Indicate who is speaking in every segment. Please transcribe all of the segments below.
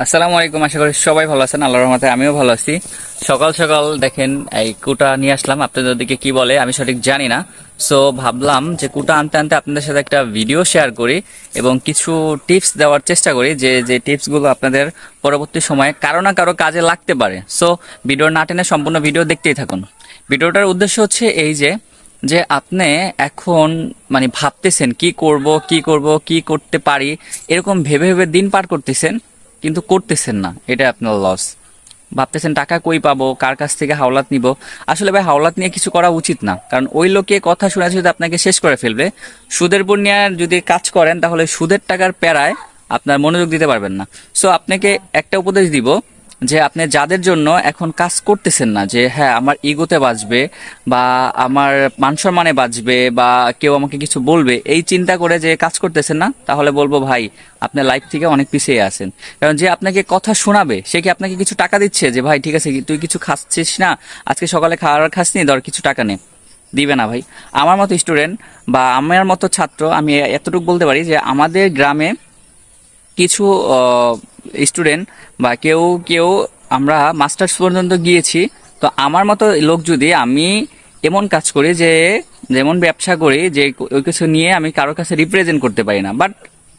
Speaker 1: আসসালামু আলাইকুম। আশা করি সবাই ভালো আছেন। আল্লাহর রহমতে আমিও ভালো আছি। সকাল সকাল দেখেন এই কুটা নিয়ে আসলাম। আপনাদের দিকে কি বলে আমি সঠিক জানি না। সো ভাবলাম যে কুটা আনতে আনতে আপনাদের সাথে একটা ভিডিও শেয়ার করি এবং কিছু টিপস দেওয়ার চেষ্টা করি, যে যে টিপসগুলো আপনাদের পরবর্তী সময়ে কারো না কারো কাজে লাগতে পারে। সো ভিডিও না টেনে সম্পূর্ণ ভিডিও দেখতেই থাকুন। ভিডিওটার উদ্দেশ্য হচ্ছে এই যে যে আপনি এখন মানে ভাবতেছেন কি করব কি করব কি করতে পারি, এরকম ভেবে ভেবে দিন পার করতেছেন কিন্তু করতেছেন না, এটা আপনার লস। ভাবতেছেন টাকা কই পাবো, কার কাছ থেকে হাওলাত নিব। আসলে ভাই হাওলাত নিয়ে কিছু করা উচিত না, কারণ ওই লোকে কথা শুনে যদি আপনাকে শেষ করে ফেলবে। সুদের উপর নিয়ে যদি কাজ করেন তাহলে সুদের টাকার প্যারায় আপনার মনোযোগ দিতে পারবেন না। সো আপনাকে একটা উপদেশ দিব, যে আপনি যাদের জন্য এখন কাজ করতেছেন না, যে হ্যাঁ আমার ইগোতে বাঁচবে বা আমার মান সম্মানে বাঁচবে বা কেউ আমাকে কিছু বলবে, এই চিন্তা করে যে কাজ করতেছেন না, তাহলে বলবো ভাই আপনার লাইফ থেকে অনেক পিছিয়ে আছেন। কারণ যে আপনাকে কথা শোনাবে সে কি আপনাকে কিছু টাকা দিচ্ছে, যে ভাই ঠিক আছে তুই কিছু খাচ্ছিস না, আজকে সকালে খাওয়ার খাসনি, ধর কিছু টাকা নে? দিবে না ভাই। আমার মতো স্টুডেন্ট বা আমার মতো ছাত্র, আমি এতটুকু বলতে পারি যে আমাদের গ্রামে কিছু স্টুডেন্ট বা কেউ কেউ আমরা মাস্টার্স পর্যন্ত গিয়েছি। তো আমার মতো লোক যদি আমি এমন কাজ করি, যে যেমন ব্যবসা করি, যে ওই কিছু নিয়ে আমি কারোর কাছে রিপ্রেজেন্ট করতে পারি না, বাট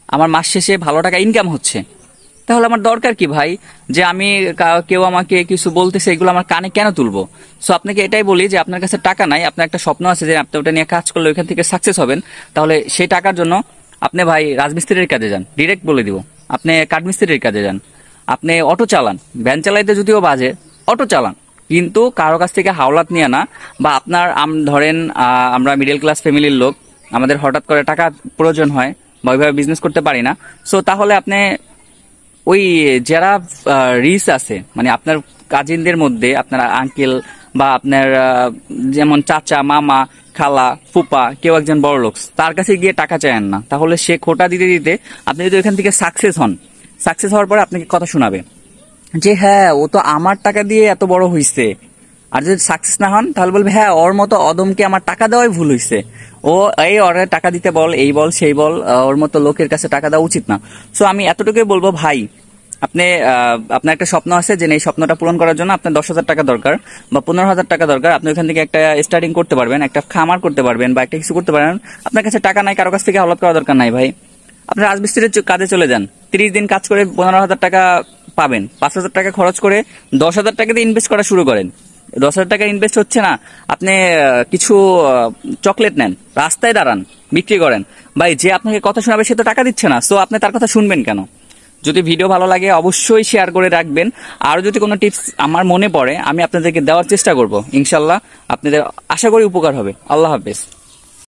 Speaker 1: আমার মাস শেষে ভালো টাকা ইনকাম হচ্ছে, তাহলে আমার দরকার কি ভাই যে আমি কেউ আমাকে কিছু বলতেছে এগুলো আমার কানে কেন তুলবো? সো আপনাকে এটাই বলি যে আপনার কাছে টাকা নাই, আপনার একটা স্বপ্ন আছে যে আপনি ওটা নিয়ে কাজ করলে ওইখান থেকে সাকসেস হবেন, তাহলে সেই টাকার জন্য আপনি ভাই রাজমিস্ত্রির কাজে যান। ডিরেক্ট বলে দিব, আপনি কাঠমিস্ত্রির কাজে যান, আপনি অটো চালান, ভ্যান চালাইতে যদিও বাজে, অটো চালান, কিন্তু কারো কাছ থেকে হাওলাত নিয়ে না। বা আপনার ধরেন আমরা মিডল ক্লাস ফ্যামিলির লোক, আমাদের হঠাৎ করে টাকা প্রয়োজন হয় বা ওইভাবে বিজনেস করতে পারি না। সো তাহলে আপনি ওই যারা রিচ আছে, মানে আপনার কাজিনদের মধ্যে আপনার আঙ্কেল বা আপনার যেমন চাচা, মামা, খালা, ফুপা, কেউ একজন বড় লোক, তার কাছে গিয়ে টাকা চায়েন না, তাহলে সে খোটা দিতে দিতে আপনি যদি ওইখান থেকে সাকসেস হন, সাকসেস হওয়ার পরে আপনাকে কথা শোনাবে যে হ্যাঁ ও তো আমার টাকা দিয়ে এত বড় হইছে। আর যদি সাকসেস না হন তাহলে বলবে হ্যাঁ ওর মতো অদমকে আমার টাকা দেওয়াই ভুল হইছে, ও এই ওর টাকা দিতে বল, এই বল সেই বল, ওর মতো লোকের কাছে টাকা দেওয়া উচিত না। সো আমি এতটুকুই বলবো ভাই, আপনি আপনার একটা স্বপ্ন আছে যে এই স্বপ্নটা পূরণ করার জন্য আপনার 10,000 টাকা দরকার বা 15,000 টাকা দরকার, আপনি ওখান থেকে একটা স্টার্টিং করতে পারবেন, একটা খামার করতে পারবেন বা একটা কিছু করতে পারবেন। আপনার কাছে টাকা নাই, কারো কাছ থেকে হাওলাত করা দরকার নাই ভাই। আপনি রাজমিস্ত্রির কাজে চলে যান, 30 দিন কাজ করে 15,000 টাকা পাবেন, 5,000 টাকা খরচ করে 10,000 টাকা দিয়ে ইনভেস্ট করা শুরু করেন। 10,000 টাকা ইনভেস্ট হচ্ছে না, আপনি কিছু চকলেট নেন, রাস্তায় দাঁড়ান, বিক্রি করেন। ভাই যে আপনাকে কথা শোনাবে সে তো টাকা দিচ্ছে না, সো আপনি তার কথা শুনবেন কেন? যদি ভিডিও ভালো লাগে অবশ্যই শেয়ার করে রাখবেন। আর যদি কোনো টিপস আমার মনে পড়ে আমি আপনাদেরকে দেওয়ার চেষ্টা করব, ইনশাল্লাহ আপনাদের আশা করি উপকার হবে। আল্লাহ হাফেজ।